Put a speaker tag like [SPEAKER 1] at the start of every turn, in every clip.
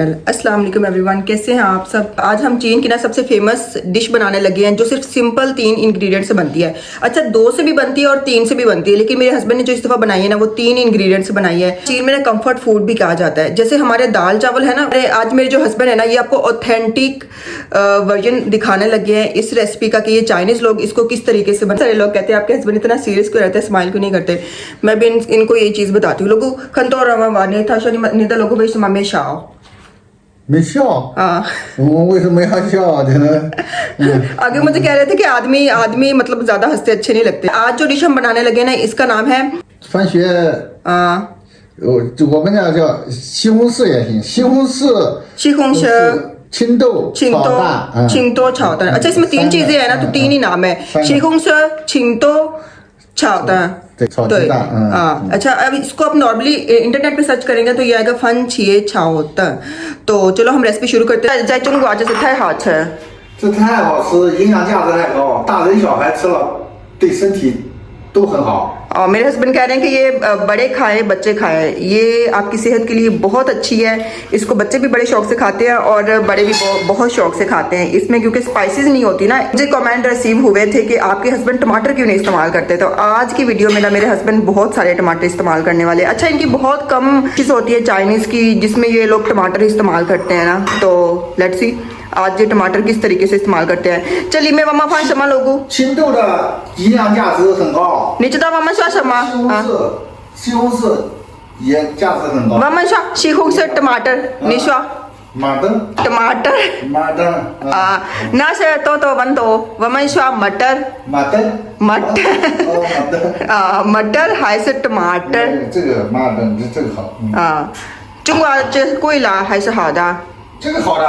[SPEAKER 1] अस्सलाम वालेकुम एवरीवन, कैसे हैं आप सब। आज हम चीन की ना सबसे फेमस डिश बनाने लगे हैं जो सिर्फ सिंपल 3 इंग्रेडिएंट से बनती है। अच्छा 2 से भी बनती है और 3 से भी बनती है, लेकिन मेरे हस्बैंड ने जो इस दफा बनाई है ना वो 3 इंग्रेडिएंट से बनाई है। चीन में ना कंफर्ट फूड भी कहा जाता है। जैसे हमारे दाल चावल है ना, आज मेरे जो हस्बैंड है ना ये आपको ऑथेंटिक वर्जन दिखाने लगे हैं इस रेसिपी का कि ये चाइनीज लोग इसको किस तरीके से सारे लोग कहते हैं आपके हस्बैंड इतना सीरियस क्यों रहते हैं, स्माइल क्यों नहीं करते। मैं भी इनको ये चीज बताती हूँ। लोगों खंतोर था लोगों को मामे शाओ
[SPEAKER 2] 没笑
[SPEAKER 1] हाँ
[SPEAKER 2] 我为什么要笑啊？真的，
[SPEAKER 1] आगे मुझे कह रहे थे कि आदमी मतलब ज्यादा हंसते अच्छे नहीं लगते। आज जो डिश हम बनाने लगे ना इसका नाम है
[SPEAKER 2] 番茄， 我们那叫西红柿也行，西红柿，
[SPEAKER 1] 西红柿
[SPEAKER 2] 青豆炒蛋，
[SPEAKER 1] चिंतो छावतन। अच्छा इसमें 3 चीजें है ना तो 3 ही नाम है, 西红柿 चिंतो छावतन।
[SPEAKER 2] 对，炒鸡蛋，
[SPEAKER 1] हाँ अच्छा अब इसको आप नॉर्मली इंटरनेट पे सर्च करेंगे तो ये आएगा फन छिए छावतन। तो चलो हम रेसिपी शुरू करते हैं। 在中国这是太好吃，
[SPEAKER 2] 这太好吃，营养价值太高，大人小孩吃了对身体都很好。
[SPEAKER 1] और मेरे हस्बैंड कह रहे हैं कि ये बड़े खाएं बच्चे खाएं, ये आपकी सेहत के लिए बहुत अच्छी है। इसको बच्चे भी बड़े शौक से खाते हैं और बड़े भी बहुत शौक से खाते हैं। इसमें क्योंकि स्पाइसेस नहीं होती ना। मुझे कमेंट रिसीव हुए थे कि आपके हस्बैंड टमाटर क्यों नहीं इस्तेमाल करते, तो आज की वीडियो में ना मेरे हस्बैंड बहुत सारे टमाटर इस्तेमाल करने वाले। अच्छा इनकी बहुत कम चीज़ होती है चाइनीज़ की जिसमें ये लोग टमाटर इस्तेमाल करते हैं ना, तो लेट्स सी आज ये टमाटर किस तरीके से इस्तेमाल करते हैं। चलिए मैं मामा फान शमा लोगू
[SPEAKER 2] 青豆的营养价值很高，
[SPEAKER 1] 你知道妈妈说什么
[SPEAKER 2] 西红柿也价值很高。
[SPEAKER 1] 妈妈说西红柿 टमाटर 你说
[SPEAKER 2] 马灯，
[SPEAKER 1] टमाटर
[SPEAKER 2] 马灯，
[SPEAKER 1] 那是多多温度，我们说 मटर
[SPEAKER 2] 马灯，
[SPEAKER 1] मटर
[SPEAKER 2] 哦，马灯，
[SPEAKER 1] मटर 还是 टमाटर
[SPEAKER 2] 这个马灯这个好，
[SPEAKER 1] 中国这贵了还是好的？
[SPEAKER 2] 这个好的，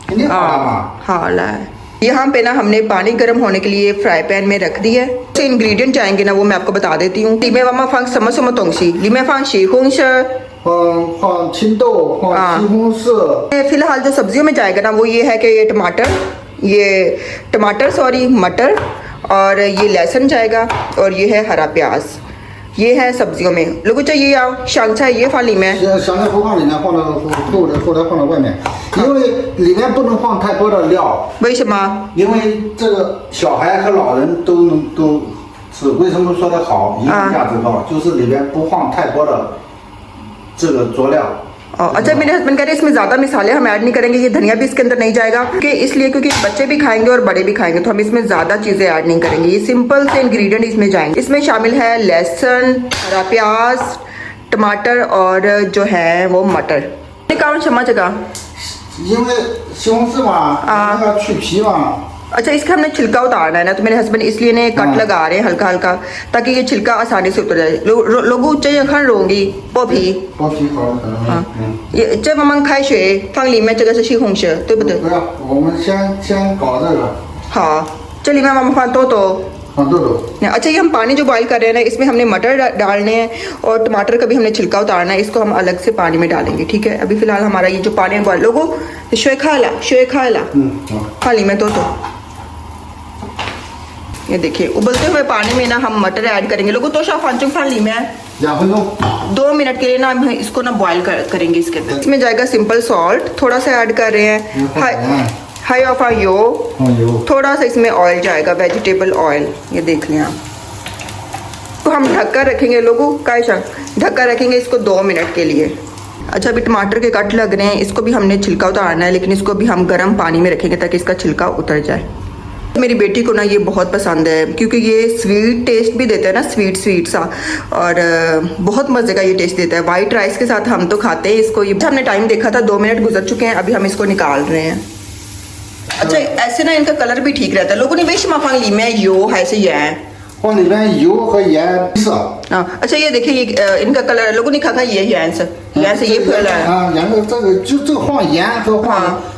[SPEAKER 2] 肯定好的嘛。
[SPEAKER 1] 好了यहाँ पे ना हमने पानी गर्म होने के लिए फ्राई पैन में रख दिया है। जो इंग्रेडिएंट जाएंगे ना वो मैं आपको बता देती हूँ।里面我们放什么什么东西，里面放西红柿，
[SPEAKER 2] 放青豆，放西红柿，
[SPEAKER 1] फिलहाल जो सब्जियों में जाएगा ना वो ये है कि ये टमाटर सॉरी मटर और ये लहसुन जाएगा और ये है हरा प्याज। ये है सब्जियों में। लोगों चाहिए आओ शांग菜 ये放里面，
[SPEAKER 2] 香菜不放里面，放到后来放到外面，因为里面不能放太多的料，
[SPEAKER 1] 为什么？
[SPEAKER 2] 因为这个小孩和老人都吃。为什么说的好，营养价值高，就是里面不放太多的这个佐料。
[SPEAKER 1] अच्छा मेरे हस्बैंड कह रहे हैं इसमें ज़्यादा मसाले हम ऐड नहीं करेंगे, ये धनिया भी इसके अंदर नहीं जाएगा कि इसलिए क्योंकि बच्चे भी खाएंगे और बड़े भी खाएंगे तो हम इसमें ज़्यादा चीज़ें ऐड नहीं करेंगे। ये सिंपल से इंग्रेडिएंट इसमें जाएंगे। इसमें शामिल है लहसुन, हरा प्याज, टमाटर और जो है वो मटर। कौन क्षमा जगह
[SPEAKER 2] 因为西红柿嘛，那个去皮嘛。
[SPEAKER 1] अच्छा इसका हमने छिलका उतारना है ना, तो मेरे हस्बैंड इसलिए ने कट लगा रहे हैं हल्का हल्का ताकि ये छिलका आसानी से उतर जाए। लोगों चाहिए खान रोंगी पोपी
[SPEAKER 2] 剥皮好了可能。
[SPEAKER 1] ये जब हम 开水放里面这个是西红柿对不对？
[SPEAKER 2] 不要，我们先搞这个，
[SPEAKER 1] हाँ चलिए मैं मामा फान तो
[SPEAKER 2] 放豆豆。
[SPEAKER 1] अच्छा ये हम पानी जो बॉईल कर रहे हैं ना इसमें हमने मटर डालने हैं और टमाटर का भी हमने छिलका उतारना है। इसको हम अलग से पानी में डालेंगे, ठीक है। अभी फिलहाल हमारा ये जो पानी बॉईल लोगों शोए खाला
[SPEAKER 2] 好。
[SPEAKER 1] खाली में तो ये देखिए उबलते हुए पानी में ना हम मटर ऐड करेंगे। लोगों तो फांचुंग फान ली में
[SPEAKER 2] 2分钟。
[SPEAKER 1] 2 मिनट के लिए ना हम इसको ना बॉईल करेंगे इसके अंदर। इसमें जाएगा सिंपल सॉल्ट थोड़ा सा ऐड कर रहे हैं, हाई ऑफ यो
[SPEAKER 2] 放油。
[SPEAKER 1] थोड़ा सा इसमें ऑयल जाएगा, वेजिटेबल ऑयल। ये देख लें आप। तो हम ढककर रखेंगे लोगों का ढककर रखेंगे इसको 2 मिनट के लिए। अच्छा अभी टमाटर के कट लग रहे हैं, इसको भी हमने छिलका उतारना है लेकिन इसको भी हम गर्म पानी में रखेंगे ताकि इसका छिलका उतर जाए। मेरी बेटी को ना ये बहुत पसंद है क्योंकि ये स्वीट टेस्ट भी देता है ना, स्वीट सा, और बहुत मज़े का ये टेस्ट देता है। वाइट राइस के साथ हम तो खाते हैं इसको। ये हमने टाइम देखा था 2 मिनट गुजर चुके हैं, अभी हम इसको निकाल रहे हैं। अच्छा ऐसे ना इनका कलर भी ठीक रहता है। लोगों ने वेश माफा ली में यो है ऐसे ये है
[SPEAKER 2] 往里边油和盐色。
[SPEAKER 1] अच्छा ये देखिए ये इनका कलर लोगों ने कहा ये颜色ये फैला है।
[SPEAKER 2] 啊，颜色这个这个放盐和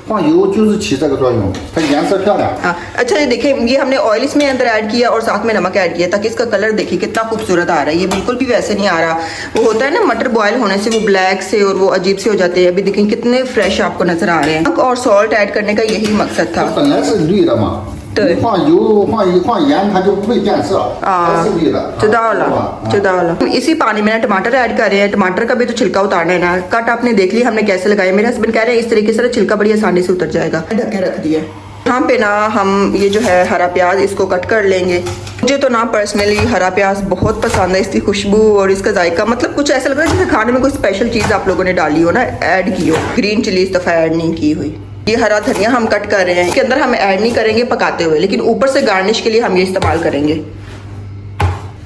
[SPEAKER 2] 放油就是起这个作用，它颜色漂亮。
[SPEAKER 1] अच्छा ये देखिए ये हमने ऑयल इसमें अंदर ऐड किया और साथ में नमक ऐड किया ताकि इसका कलर देखिए कितना खूबसूरत आ रहा है। ये बिल्कुल भी वैसे नहीं आ रहा। वो होता है ना मटर बॉयल होने से वो ब्लैक से और वो अजीब से हो जाते हैं। अभी देखिए कितने फ्रेश आपको नजर आ रहे हैं। और सॉल्ट ऐड करने का यही मकसद था।
[SPEAKER 2] 本来是绿的嘛，
[SPEAKER 1] 对
[SPEAKER 2] 你放油放盐，它就不会变色，还是味的。
[SPEAKER 1] चुदा वाला इसी पानी में ना टमाटर ऐड कर रहे हैं। टमाटर का भी तो छिलका उतारना है ना। कट आपने देख ली हमने कैसे लगाया। मेरे हस्बैंड कह रहे हैं इस तरीके से छिलका बड़ी आसानी से उतर जाएगा। ढक के रख दिया। यहाँ पे ना हम ये जो है हरा प्याज इसको कट कर लेंगे। मुझे तो ना पर्सनली हरा प्याज बहुत पसंद है, इसकी खुशबू और इसका जायका, मतलब कुछ ऐसा लग रहा है जैसे खाने में कोई स्पेशल चीज़ आप लोगों ने डाली हो ना, ऐड की हो। ग्रीन चिली इस दफ़ा ऐड नहीं की हुई। ये हरा धनिया हम कट कर रहे हैं, इसके अंदर हम ऐड नहीं करेंगे पकाते हुए, लेकिन ऊपर से गार्निश के लिए हम ये इस्तेमाल करेंगे।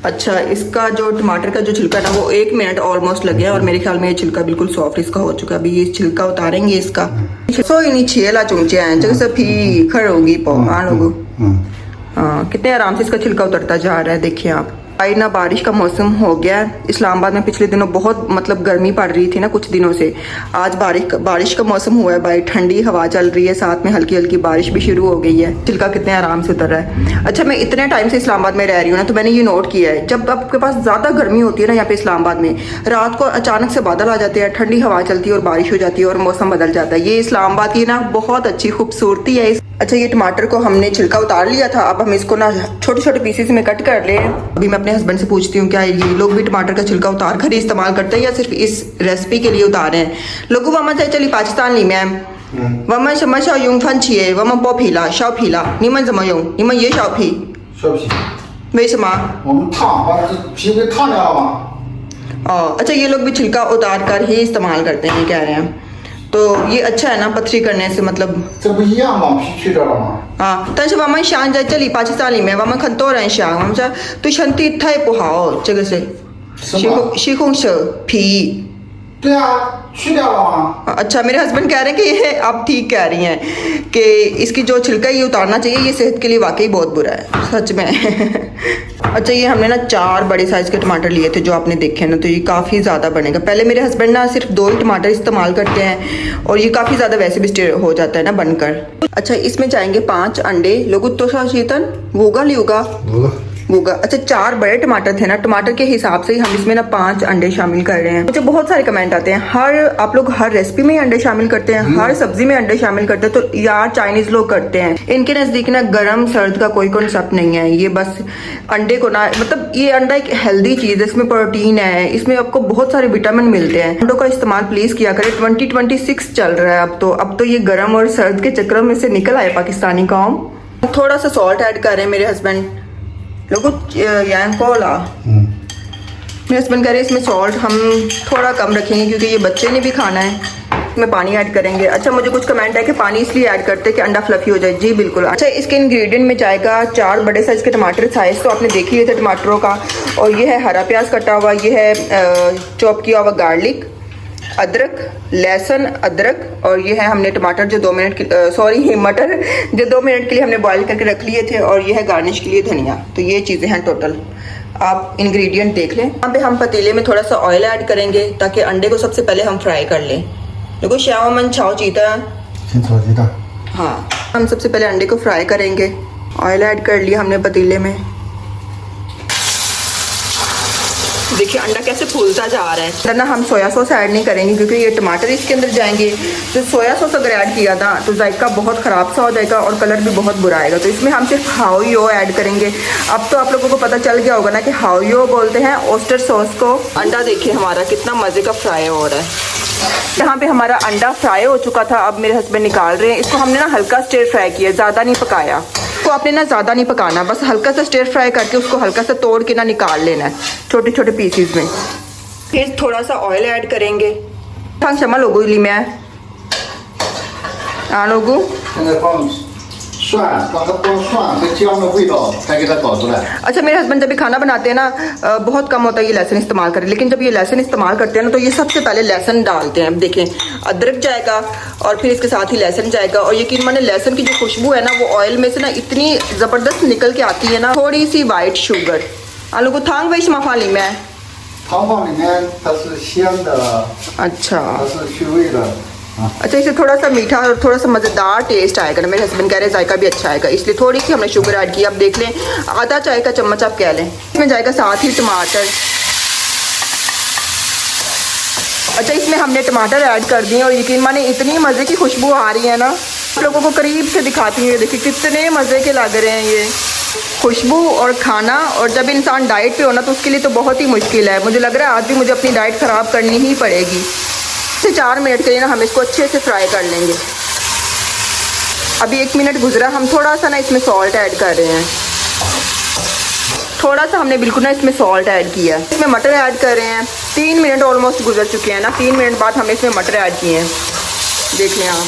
[SPEAKER 1] अच्छा, इसका जो टमाटर का जो छिलका ना वो 1 मिनट ऑलमोस्ट लगे हैं और मेरे ख्याल में ये छिलका बिल्कुल सॉफ्ट इसका हो चुका है। अभी ये छिलका उतारेंगे इसका। सो इन्हीं छेला चुंचे हैं जैसे भी खड़ोगी लोगों। कितने आराम से इसका छिलका उतरता जा रहा है, देखिए आप। भाई ना बारिश का मौसम हो गया है इस्लामाबाद में। पिछले दिनों बहुत मतलब गर्मी पड़ रही थी ना कुछ दिनों से। आज बारिश का मौसम हुआ है भाई, ठंडी हवा चल रही है, साथ में हल्की हल्की बारिश भी शुरू हो गई है। छिलका कितने आराम से उतर रहा है। अच्छा, मैं इतने टाइम से इस्लामाबाद में रह रही हूँ ना, तो मैंने ये नोट किया है जब आपके पास ज़्यादा गर्मी होती है ना यहाँ पे इस्लामाबाद में, रात को अचानक से बादल आ जाते हैं, ठंडी हवा चलती है और बारिश हो जाती है और मौसम बदल जाता है। ये इस्लामाबाद की ना बहुत अच्छी खूबसूरती है। अच्छा, ये टमाटर को हमने छिलका उतार लिया था। अब हम इसको ना छोटे छोटे पीसेस में कट कर ले। अभी मैं अपने हस्बैंड से पूछती हूँ क्या ये लोग भी टमाटर का छिलका उतार कर ही इस्तेमाल करते हैं या सिर्फ इस रेसिपी के लिए उतारे हैं। लोगों वामा चली पाकिस्तान ली मैम वामा शमा शाओ यूं फन छिए वामा पो फीला शाओ फीला निमन जमा यूं निमन ये शाओ फी
[SPEAKER 2] 削皮，
[SPEAKER 1] वे शमा
[SPEAKER 2] 我们烫，把这皮给烫掉了嘛。
[SPEAKER 1] अच्छा, ये लोग भी छिलका उतार कर ही इस्तेमाल करते हैं कह रहे हैं। तो ये अच्छा है ना पथरी करने से, मतलब
[SPEAKER 2] 这不一样吗？皮去掉了吗？
[SPEAKER 1] हाँ। 但是我们想在这里巴基斯坦里面，我们很多人想，我们说对身体太不好，这个是西红柿皮。
[SPEAKER 2] 对啊，去掉了吗？
[SPEAKER 1] अच्छा, मेरे हस्बैंड कह रहे हैं कि ये आप ठीक कह रही हैं कि इसकी जो छिलका ये उतारना चाहिए, ये सेहत के लिए वाकई बहुत बुरा है सच में। अच्छा, ये हमने ना 4 बड़े साइज़ के टमाटर लिए थे जो आपने देखे ना, तो ये काफ़ी ज़्यादा बनेगा। पहले मेरे हस्बैंड ना सिर्फ 2 ही टमाटर इस्तेमाल करते हैं और ये काफ़ी ज़्यादा वैसे भी स्टे हो जाता है ना बनकर। अच्छा, इसमें जाएंगे 5 अंडे। लोगों तो शीतन वोगा लियोगा होगा। अच्छा, 4 बड़े टमाटर थे ना, टमाटर के हिसाब से ही हम इसमें ना 5 अंडे शामिल कर रहे हैं। मुझे बहुत सारे कमेंट आते हैं आप लोग हर रेसिपी में अंडे शामिल करते हैं, हर सब्जी में अंडे शामिल करते हैं। तो यार चाइनीज लोग करते हैं, इनके नज़दीक ना गर्म सर्द का कोई कॉन्सेप्ट नहीं है। ये बस अंडे को ना, मतलब ये अंडा एक हेल्दी चीज़ है, इसमें प्रोटीन है, इसमें आपको बहुत सारे विटामिन मिलते हैं। अंडों का इस्तेमाल प्लीज़ किया करें। 2026 चल रहा है अब तो ये गर्म और सर्द के चक्रों में से निकल आए पाकिस्तानी कौम। थोड़ा सा सॉल्ट ऐड कर रहे हैं मेरे हस्बैंड लोगों यांकोला। मेरे हस्बैंड कह रहे हैं इसमें सॉल्ट हम थोड़ा कम रखेंगे क्योंकि ये बच्चे ने भी खाना है। इसमें पानी ऐड करेंगे। अच्छा, मुझे कुछ कमेंट है कि पानी इसलिए ऐड करते हैं कि अंडा फ्लफी हो जाए। जी बिल्कुल। अच्छा, इसके इंग्रेडिएंट में जाएगा 4 बड़े साइज़ के टमाटर, साइज़ तो आपने देख लिए थे टमाटरों का, और ये है हरा प्याज कटा हुआ, ये है चॉप किया हुआ गार्लिक, अदरक, लहसुन, अदरक, और ये है हमने टमाटर जो 2 मिनट मटर जो 2 मिनट के लिए हमने बॉईल करके रख लिए थे, और ये है गार्निश के लिए धनिया। तो ये चीज़ें हैं टोटल। आप इंग्रेडिएंट देख लें। यहाँ पे हम पतीले में थोड़ा सा ऑयल ऐड करेंगे ताकि अंडे को सबसे पहले हम फ्राई कर लें। देखो श्याम मन छाओ चीता। हाँ, हम सबसे पहले अंडे को फ्राई करेंगे। ऑयल ऐड कर लिया हमने पतीले में। देखिए अंडा कैसे फूलता जा रहा है। अंदर ना हम सोया सॉस ऐड नहीं करेंगे क्योंकि ये टमाटर इसके अंदर जाएंगे। तो सोया सॉस अगर ऐड किया था तो जायका बहुत ख़राब सा हो जाएगा और कलर भी बहुत बुरा आएगा। तो इसमें हम सिर्फ हाओयो ऐड करेंगे। अब तो आप लोगों को पता चल गया होगा ना कि हाओयो बोलते हैं ऑयस्टर सॉस को। अंडा देखिए हमारा कितना मज़े का फ्राई हो रहा है। यहाँ पे हमारा अंडा फ्राई हो चुका था। अब मेरे हस्बैंड निकाल रहे हैं इसको। हमने ना हल्का स्टिर फ्राई किया, ज़्यादा नहीं पकाया। को आपने ना ज़्यादा नहीं पकाना, बस हल्का सा स्टिर फ्राई करके उसको हल्का सा तोड़ के ना निकाल लेना है छोटे छोटे पीसीज में। फिर थोड़ा सा ऑयल ऐड करेंगे। थैंक शमा लोगो ली मैं लोगो
[SPEAKER 2] 现在放蒜，让它光蒜和姜的味道才给它搞出来。
[SPEAKER 1] अच्छा, मेरे हस्बैंड जब भी खाना बनाते हैं ना बहुत कम होता है ये लहसुन इस्तेमाल करें, लेकिन जब ये लहसुन इस्तेमाल करते हैं ना तो ये सबसे पहले लहसुन डालते हैं। अब देखें अदरक जाएगा और फिर इसके साथ ही लहसुन जाएगा, और यकीन माने लहसुन की जो खुशबू है ना वो ऑयल में से ना इतनी ज़बरदस्त निकल के आती है ना। थोड़ी सी वाइट शुगर आलू को थांग वही माफाली में
[SPEAKER 2] 糖放里面它是香的，
[SPEAKER 1] अच्छा
[SPEAKER 2] 它是去味的。
[SPEAKER 1] अच्छा, इससे थोड़ा सा मीठा और थोड़ा सा मज़ेदार टेस्ट आएगा ना। मेरे हस्बैंड कह रहे हैं जायका भी अच्छा आएगा, इसलिए थोड़ी सी हमने शुगर ऐड की। अब देख लें आधा चाय का चम्मच आप कह लें। इसमें जाएगा साथ ही टमाटर। अच्छा, इसमें हमने टमाटर ऐड कर दिए और यकीन माने इतनी मज़े की खुशबू आ रही है ना आप लोगों को करीब से दिखाती हूँ, देखिए कितने मज़े के लग रहे हैं ये खुशबू और खाना। और जब इंसान डाइट पे होना तो उसके लिए तो बहुत ही मुश्किल है। मुझे लग रहा है आज भी मुझे अपनी डाइट ख़राब करनी ही पड़ेगी। 4 मिनट के लिए ना हम इसको अच्छे से फ्राई कर लेंगे। अभी 1 मिनट गुजरा, हम थोड़ा सा ना इसमें सॉल्ट ऐड कर रहे हैं। थोड़ा सा हमने बिल्कुल ना इसमें सॉल्ट ऐड किया है। इसमें मटर ऐड कर रहे हैं। 3 मिनट ऑलमोस्ट गुजर चुके हैं ना। 3 मिनट बाद हमने इसमें मटर ऐड किए हैं, देख लें आप।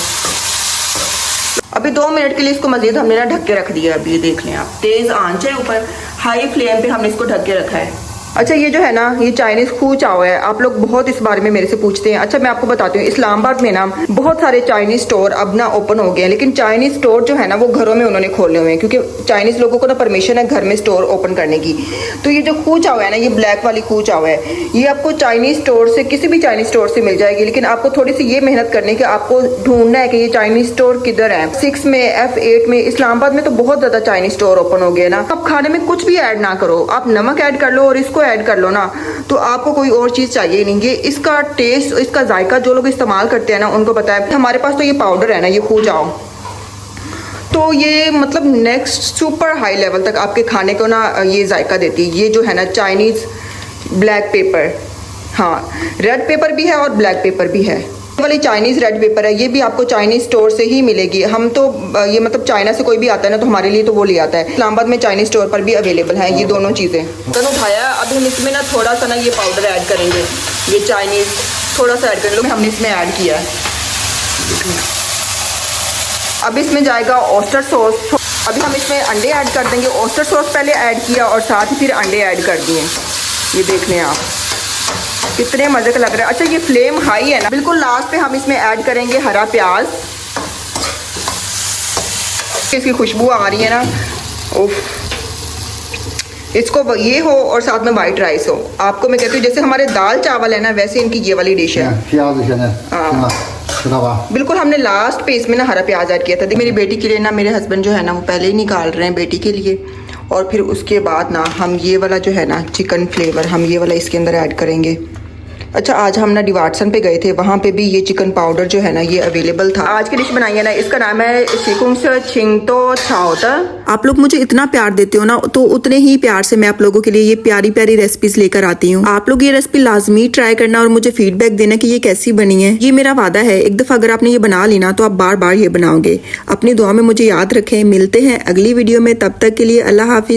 [SPEAKER 1] अभी 2 मिनट के लिए इसको मज़ीद हमने ना ढक के रख दिया। अभी ये देख लें आप, तेज़ आंच है ऊपर, हाई फ्लेम पे हमने इसको ढक के रखा है। अच्छा ये जो है ना ये चाइनीज़ खू चाव है। आप लोग बहुत इस बारे में मेरे से पूछते हैं। अच्छा मैं आपको बताती हूँ, इस्लामाबाद में ना बहुत सारे चाइनीज़ स्टोर अब ना ओपन हो गए हैं, लेकिन चाइनीज़ स्टोर जो है ना वो घरों में उन्होंने खोले हुए हैं, क्योंकि चाइनीज़ लोगों को ना परमिशन है घर में स्टोर ओपन करने की। तो ये जो खू चाव है ना, ये ब्लैक वाली खू चाव है, ये आपको चाइनीज़ स्टोर से, किसी भी चाइनीज़ स्टोर से मिल जाएगी। लेकिन आपको थोड़ी सी ये मेहनत करनी है कि आपको ढूंढना है कि ये चाइनीज़ स्टोर किधर है। 6 में, F8 में, इस्लामाबाद में तो बहुत ज़्यादा चाइनीज़ स्टोर ओपन हो गए ना। आप खाने में कुछ भी ऐड ना करो, आप नमक ऐड कर लो और इसको ऐड कर लो ना, तो आपको कोई और चीज़ चाहिए नहीं। ये इसका टेस्ट, इसका जायका जो लोग इस्तेमाल करते हैं ना उनको पता है। हमारे पास तो ये पाउडर है ना, ये खू जाओ, तो ये मतलब नेक्स्ट सुपर हाई लेवल तक आपके खाने को ना ये जायका देती है। ये जो है ना चाइनीज़ ब्लैक पेपर, हाँ रेड पेपर भी है और ब्लैक पेपर भी है। ये वाली चाइनीज़ रेड पेपर है, ये भी आपको चाइनीज़ स्टोर से ही मिलेगी। हम तो ये मतलब चाइना से कोई भी आता है ना तो हमारे लिए तो वो ले आता है। इस्लामाबाद में चाइनीज़ स्टोर पर भी अवेलेबल है ये दोनों चीज़ें। तन उठाया, अब हम इसमें ना थोड़ा सा ना ये पाउडर ऐड करेंगे, ये चाइनीज़ थोड़ा सा ऐड कर लो, हमने इसमें ऐड किया है। अब इसमें जाएगा ऑस्टर सॉस। अभी हम इसमें अंडे ऐड कर देंगे। ऑस्टर सॉस पहले ऐड किया और साथ ही फिर अंडे ऐड कर दिए। ये देख लें आप कितने मज़े का लग रहा है। अच्छा ये फ्लेम हाई है ना। बिल्कुल लास्ट पे हम इसमें ऐड करेंगे हरा प्याज। इसकी खुशबू आ रही है ना, उफ, इसको ये हो और साथ में वाइट राइस हो। आपको मैं कहती हूँ जैसे हमारे दाल चावल है ना, वैसे इनकी ये वाली डिश है। बिल्कुल हमने लास्ट पे इसमें ना हरा प्याज ऐड किया था। मेरी बेटी के लिए ना मेरे हस्बैंड जो है ना वो पहले ही निकाल रहे हैं बेटी के लिए, और फिर उसके बाद ना हम ये वाला जो है ना चिकन फ्लेवर हम ये वाला इसके अंदर ऐड करेंगे। अच्छा आज हम ना डिवाटसन पे गए थे, वहाँ पे भी ये चिकन पाउडर जो है ना ये अवेलेबल था। आज की डिश बनाई है ना, इसका नाम है शिकुंग्स छिंगतो छाओता। आप लोग मुझे इतना प्यार देते हो ना, तो उतने ही प्यार से मैं आप लोगों के लिए ये प्यारी प्यारी रेसिपीज लेकर आती हूँ। आप लोग ये रेसिपी लाजमी ट्राई करना और मुझे फीडबैक देना कि ये कैसी बनी है। ये मेरा वादा है, एक दफ़ा अगर आपने ये बना ली ना तो आप बार बार ये बनाओगे। अपनी दुआ में मुझे याद रखें। मिलते हैं अगली वीडियो में, तब तक के लिए अल्लाह हाफिज।